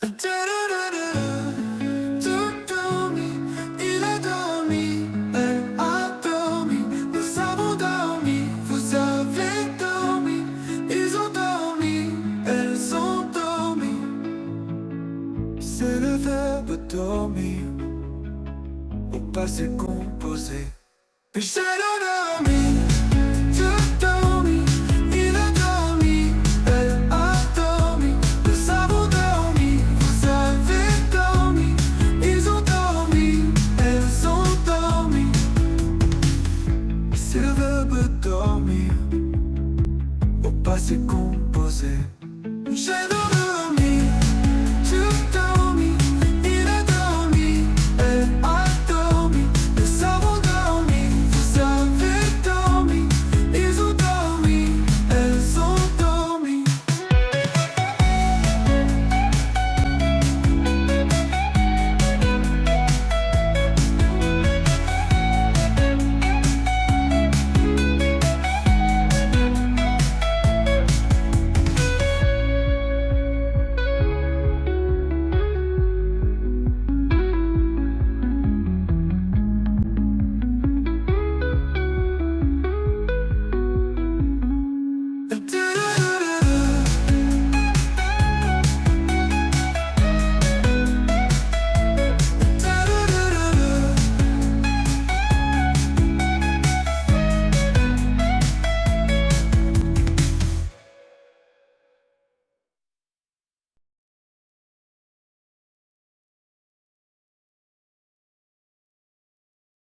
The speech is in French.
Tout dormi, il a dormi, elle a dormi, nous avons dormi, vous avez dormi, ils ont dormi, elles ont dormi. C'est le verbe dormir au passé composé. J'ai dormi.